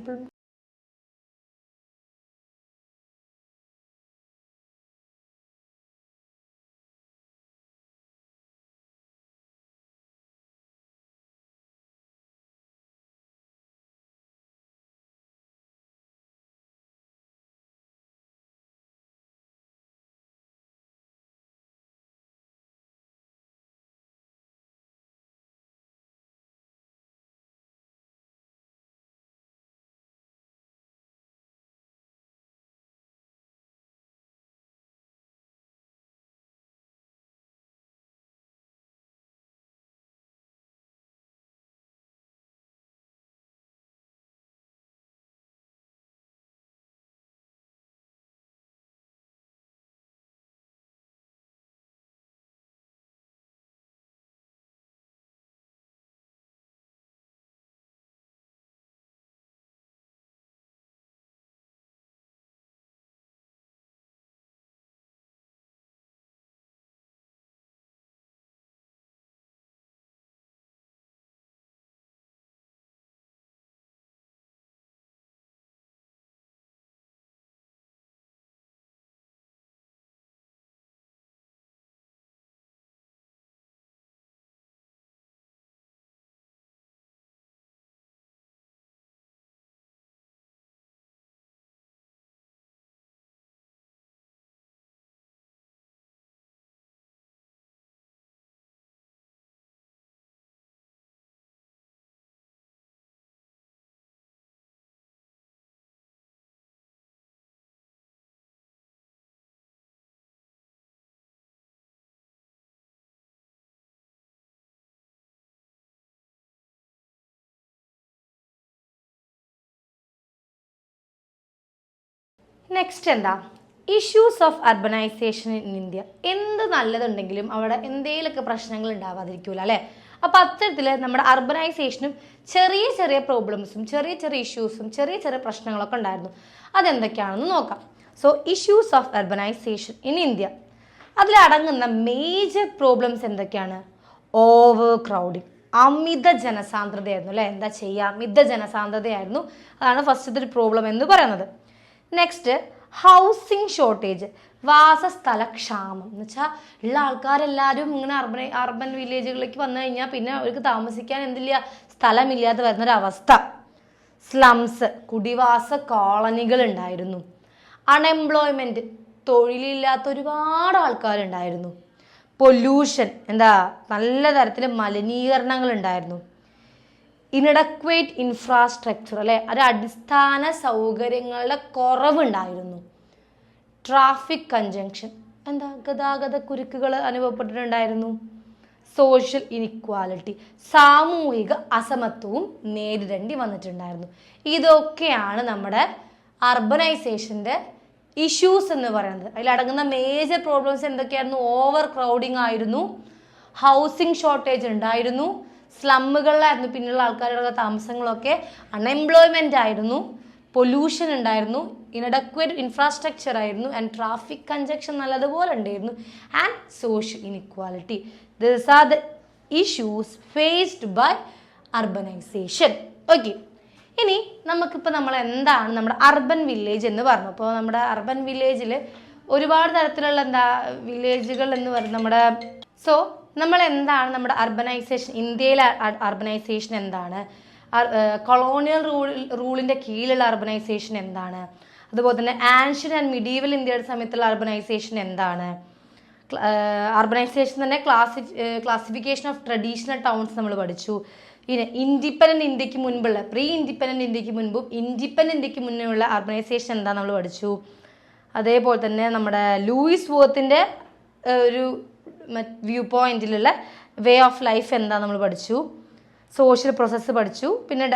[SPEAKER 1] നെക്സ്റ്റ് എന്താ, issues of urbanisation in India. എന്ത് നല്ലതുണ്ടെങ്കിലും അവിടെ എന്തെങ്കിലുമൊക്കെ പ്രശ്നങ്ങൾ ഉണ്ടാവാതിരിക്കൂല അല്ലേ. അപ്പം അത്തരത്തിൽ നമ്മുടെ അർബനൈസേഷനും ചെറിയ ചെറിയ പ്രോബ്ലംസും ചെറിയ ചെറിയ ഇഷ്യൂസും ചെറിയ ചെറിയ പ്രശ്നങ്ങളൊക്കെ ഉണ്ടായിരുന്നു. അതെന്തൊക്കെയാണെന്ന് നോക്കാം. So issues of urbanisation in India, അതിലടങ്ങുന്ന മേജർ പ്രോബ്ലംസ് എന്തൊക്കെയാണ്? ഓവർ ക്രൗഡിങ്, അമിത ജനസാന്ദ്രതയായിരുന്നു അല്ലേ. എന്താ ചെയ്യുക, അമിത ജനസാന്ദ്രതയായിരുന്നു. അതാണ് ഫസ്റ്റത്തെ ഒരു പ്രോബ്ലം എന്ന് പറയുന്നത്. നെക്സ്റ്റ് ഹൗസിംഗ് ഷോർട്ടേജ്, വാസസ്ഥല ക്ഷാമം എന്ന് വെച്ചാൽ ഉള്ള ആൾക്കാരെല്ലാവരും ഇങ്ങനെ അർബൻ വില്ലേജുകളിലേക്ക് വന്നു കഴിഞ്ഞാൽ പിന്നെ അവർക്ക് താമസിക്കാൻ എന്തില്ല, സ്ഥലമില്ലാതെ വരുന്നൊരവസ്ഥ. സ്ലംസ്, കുടിവാസ കോളനികൾ ഉണ്ടായിരുന്നു. അൺഎംപ്ലോയ്മെൻറ്റ്, തൊഴിലില്ലാത്ത ഒരുപാട് ആൾക്കാരുണ്ടായിരുന്നു. പൊല്യൂഷൻ, എന്താ നല്ല തരത്തിൽ മലിനീകരണങ്ങൾ ഉണ്ടായിരുന്നു. ഇനഡക്വേറ്റ് ഇൻഫ്രാസ്ട്രക്ചർ അല്ലെ, ഒരു അടിസ്ഥാന സൗകര്യങ്ങളുടെ കുറവുണ്ടായിരുന്നു. ട്രാഫിക് കൺജങ്ഷൻ, എന്താ ഗതാഗത കുരുക്കുകൾ അനുഭവപ്പെട്ടിട്ടുണ്ടായിരുന്നു. സോഷ്യൽ ഇനിക്വാലിറ്റി, സാമൂഹിക അസമത്വവും നേരിടേണ്ടി വന്നിട്ടുണ്ടായിരുന്നു. ഇതൊക്കെയാണ് നമ്മുടെ അർബനൈസേഷൻ്റെ ഇഷ്യൂസ് എന്ന് പറയുന്നത്. അതിലടങ്ങുന്ന മേജർ പ്രോബ്ലംസ് എന്തൊക്കെയായിരുന്നു? ഓവർ ക്രൗഡിങ് ആയിരുന്നു, ഹൗസിംഗ് ഷോർട്ടേജ് ഉണ്ടായിരുന്നു, സ്ലമ്മുകളിലായിരുന്നു പിന്നെയുള്ള ആൾക്കാരുടെ താമസങ്ങളൊക്കെ, അൺഎംപ്ലോയ്മെൻ്റ് ആയിരുന്നു, പൊല്യൂഷൻ ഉണ്ടായിരുന്നു, ഇനഡക്വേറ്റ് ഇൻഫ്രാസ്ട്രക്ചർ ആയിരുന്നു, ആൻഡ് ട്രാഫിക് കൺജക്ഷൻ നല്ലതുപോലെ ഉണ്ടായിരുന്നു, and social inequality. These are the issues faced by urbanisation. Okay, ഇനി നമുക്കിപ്പോൾ നമ്മൾ എന്താണ് നമ്മുടെ അർബൻ വില്ലേജ് എന്ന് പറഞ്ഞു. അപ്പോൾ നമ്മുടെ അർബൻ വില്ലേജിൽ ഒരുപാട് തരത്തിലുള്ള എന്താ വില്ലേജുകൾ എന്ന് പറയുന്നത് നമ്മുടെ. സോ നമ്മൾ എന്താണ് നമ്മുടെ അർബനൈസേഷൻ, ഇന്ത്യയിലെ അർബനൈസേഷൻ എന്താണ്, കൊളോണിയൽ റൂളിൻ്റെ കീഴിലുള്ള അർബനൈസേഷൻ എന്താണ്, അതുപോലെ തന്നെ ആൻഷ്യൻ ആൻഡ് മിഡീവൽ ഇന്ത്യയുടെ സമയത്തുള്ള അർബനൈസേഷൻ എന്താണ്, അർബനൈസേഷൻ തന്നെ ക്ലാസിഫിക്കേഷൻ ഓഫ് ട്രഡീഷണൽ ടൗൺസ് നമ്മൾ പഠിച്ചു. പിന്നെ ഇൻഡിപെൻഡൻറ്റ് ഇന്ത്യക്ക് മുൻപുള്ള പ്രീ ഇൻഡിപെൻഡൻറ്റ് ഇന്ത്യക്ക് മുൻപും ഇൻഡിപെൻഡൻറ്റ് ഇന്ത്യക്ക് മുന്നേയുള്ള അർബനൈസേഷൻ എന്താ നമ്മൾ പഠിച്ചു. അതേപോലെ തന്നെ നമ്മുടെ ലൂയിസ് വോർത്തിൻ്റെ ഒരു വ്യൂ പോയിന്റിലുള്ള വേ ഓഫ് ലൈഫ് എന്താ നമ്മൾ പഠിച്ചു. സോഷ്യൽ പ്രോസസ്സ് പഠിച്ചു. പിന്നെ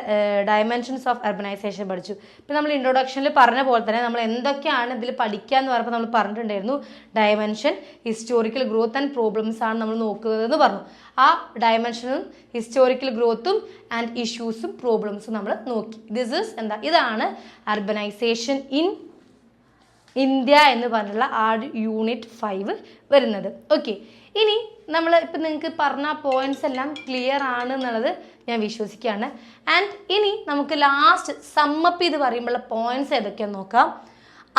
[SPEAKER 1] ഡയമെൻഷൻസ് ഓഫ് അർബനൈസേഷൻ പഠിച്ചു. പിന്നെ നമ്മൾ ഇൻട്രൊഡക്ഷനിൽ പറഞ്ഞ പോലെ തന്നെ നമ്മൾ എന്തൊക്കെയാണ് ഇതിൽ പഠിക്കുക എന്ന് പറഞ്ഞപ്പോൾ നമ്മൾ പറഞ്ഞിട്ടുണ്ടായിരുന്നു. Dimension, historical growth and problems ആണ് നമ്മൾ നോക്കുന്നതെന്ന് പറഞ്ഞു. ആ ഡയമെൻഷനും ഹിസ്റ്റോറിക്കൽ ഗ്രോത്തും ആൻഡ് ഇഷ്യൂസും പ്രോബ്ലംസും നമ്മൾ നോക്കി. ഇതാണ് അർബനൈസേഷൻ ഇൻ ഇന്ത്യ എന്ന് പറഞ്ഞുള്ള ആ യൂണിറ്റ് 5 വരുന്നത്. ഓക്കെ, ഇനി നമ്മൾ ഇപ്പം നിങ്ങൾക്ക് പറഞ്ഞ പോയിന്റ്സ് എല്ലാം ക്ലിയർ ആണ് എന്നുള്ളത് ഞാൻ വിശ്വസിക്കുകയാണ്. ആൻഡ് ഇനി നമുക്ക് ലാസ്റ്റ് സമ്മപ്പ് ചെയ്ത് പറയുമ്പോഴുള്ള പോയിന്റ്സ് ഏതൊക്കെയാണെന്ന് നോക്കാം.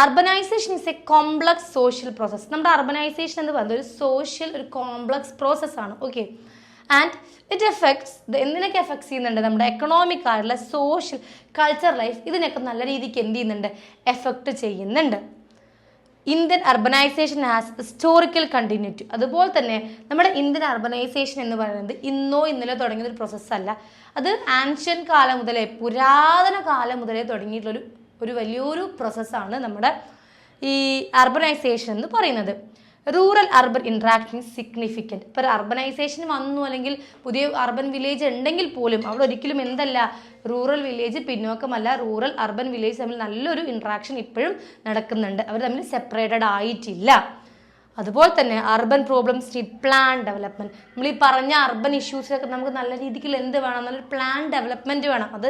[SPEAKER 1] Urbanisation is a complex social process. നമ്മുടെ അർബനൈസേഷൻ എന്ന് പറയുന്നത് ഒരു കോംപ്ലക്സ് പ്രോസസ്സാണ്. ഓക്കെ, ആൻഡ് ഇറ്റ് എഫക്ട്സ് എന്തിനൊക്കെ എഫക്ട്സ് ചെയ്യുന്നുണ്ട്? നമ്മുടെ എക്കണോമിക് ആയിട്ടുള്ള സോഷ്യൽ കൾച്ചർ ലൈഫ്, ഇതിനൊക്കെ നല്ല രീതിക്ക് എന്ത് ചെയ്യുന്നുണ്ട്? എഫക്റ്റ് ചെയ്യുന്നുണ്ട്. Indian urbanisation has historical continuity. അതുപോലെ തന്നെ നമ്മുടെ ഇന്ത്യൻ അർബനൈസേഷൻ എന്ന് പറയുന്നത് ഇന്നോ ഇന്നലെ തുടങ്ങിയ ഒരു പ്രോസസ്സല്ല. അത് ആൻഷ്യൻ കാലം മുതലേ, പുരാതന കാലം മുതലേ തുടങ്ങിയിട്ടുള്ളൊരു വലിയൊരു പ്രോസസ്സാണ് നമ്മുടെ ഈ അർബനൈസേഷൻ എന്ന് പറയുന്നത്. Rural urban interaction significant. ഇപ്പോൾ ഒരു അർബനൈസേഷൻ വന്നു അല്ലെങ്കിൽ പുതിയ അർബൻ വില്ലേജ് ഉണ്ടെങ്കിൽ പോലും അവിടെ ഒരിക്കലും എന്തല്ല, റൂറൽ വില്ലേജ് പിന്നോക്കമല്ല. റൂറൽ അർബൻ വില്ലേജ് തമ്മിൽ നല്ലൊരു ഇൻട്രാക്ഷൻ ഇപ്പോഴും നടക്കുന്നുണ്ട്. അവർ തമ്മിൽ സെപ്പറേറ്റഡ് ആയിട്ടില്ല. അതുപോലെ തന്നെ urban problems need plan development. നമ്മൾ ഈ പറഞ്ഞ അർബൻ ഇഷ്യൂസിലൊക്കെ നമുക്ക് നല്ല രീതിക്ക് എന്ത് വേണം? നല്ലൊരു പ്ലാൻ ഡെവലപ്മെൻറ്റ് വേണം. അത്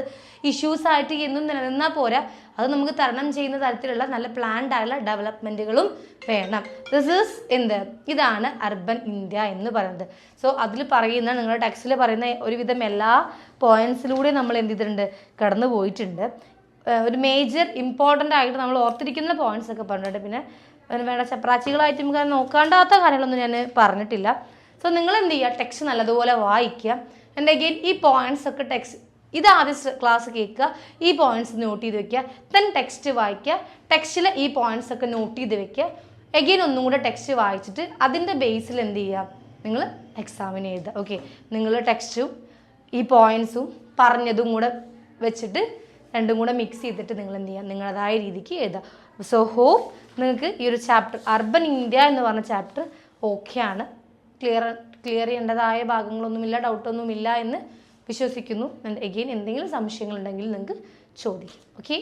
[SPEAKER 1] ഇഷ്യൂസായിട്ട് എന്നും നിലനിന്നാൽ പോരാ, അത് നമുക്ക് തരണം ചെയ്യുന്ന തരത്തിലുള്ള നല്ല പ്ലാൻഡ് ആയിട്ടുള്ള ഡെവലപ്മെൻറ്റുകളും വേണം. ഇതാണ് അർബൻ ഇന്ത്യ എന്ന് പറയുന്നത്. സോ അതിൽ പറയുന്ന നിങ്ങളുടെ ടെക്സ്റ്റിൽ പറയുന്ന ഒരുവിധം എല്ലാ പോയിന്റ്സിലൂടെ നമ്മൾ എന്ത് ചെയ്തിട്ടുണ്ട്? കടന്നു പോയിട്ടുണ്ട്. ഒരു മേജർ ഇമ്പോർട്ടൻ്റ് ആയിട്ട് നമ്മൾ ഓർത്തിരിക്കുന്ന പോയിന്റ്സ് ഒക്കെ പറഞ്ഞിട്ടുണ്ട്. പിന്നെ വേണ്ട ചപ്രാച്ചികളായിട്ട് നമുക്ക് നോക്കാണ്ടാത്ത കാര്യങ്ങളൊന്നും ഞാൻ പറഞ്ഞിട്ടില്ല. സോ നിങ്ങൾ എന്ത് ചെയ്യുക? ടെക്സ്റ്റ് നല്ലതുപോലെ വായിക്കുക. ആൻഡ് അഗെയിൻ ഈ പോയിന്റ്സ് ഒക്കെ ടെക്സ്റ്റ് ഇത് ആദ്യം ക്ലാസ് കേൾക്കുക, ഈ പോയിന്റ്സ് നോട്ട് ചെയ്ത് വെക്കുക, ദെൻ ടെക്സ്റ്റ് വായിക്കുക, ടെക്സ്റ്റിൽ ഈ പോയിന്റ്സ് ഒക്കെ നോട്ട് ചെയ്ത് വെക്കുക, അഗെയിൻ ഒന്നും കൂടെ ടെക്സ്റ്റ് വായിച്ചിട്ട് അതിൻ്റെ ബേസിൽ എന്ത് ചെയ്യുക? നിങ്ങൾ എക്സാമിന് എഴുതുക. ഓക്കെ, നിങ്ങൾ ടെക്സ്റ്റും ഈ പോയിന്റ്സും പറഞ്ഞതും കൂടെ വെച്ചിട്ട് രണ്ടും കൂടെ മിക്സ് ചെയ്തിട്ട് നിങ്ങൾ എന്ത് ചെയ്യുക? നിങ്ങളതായ രീതിക്ക് എഴുതുക. സോ ഹോപ്പ് നിങ്ങൾക്ക് ഈ ഒരു ചാപ്റ്റർ അർബൻ ഇന്ത്യ എന്ന് പറഞ്ഞ ചാപ്റ്റർ ഓക്കെയാണ്. ക്ലിയർ ചെയ്യേണ്ടതായ ഭാഗങ്ങളൊന്നുമില്ല, ഡൗട്ടൊന്നുമില്ല എന്ന് വിശ്വസിക്കുന്നു. ആൻഡ് അഗെയിൻ എന്തെങ്കിലും സംശയങ്ങളുണ്ടെങ്കിൽ നിങ്ങൾക്ക് ചോദിക്കും. ഓക്കെ.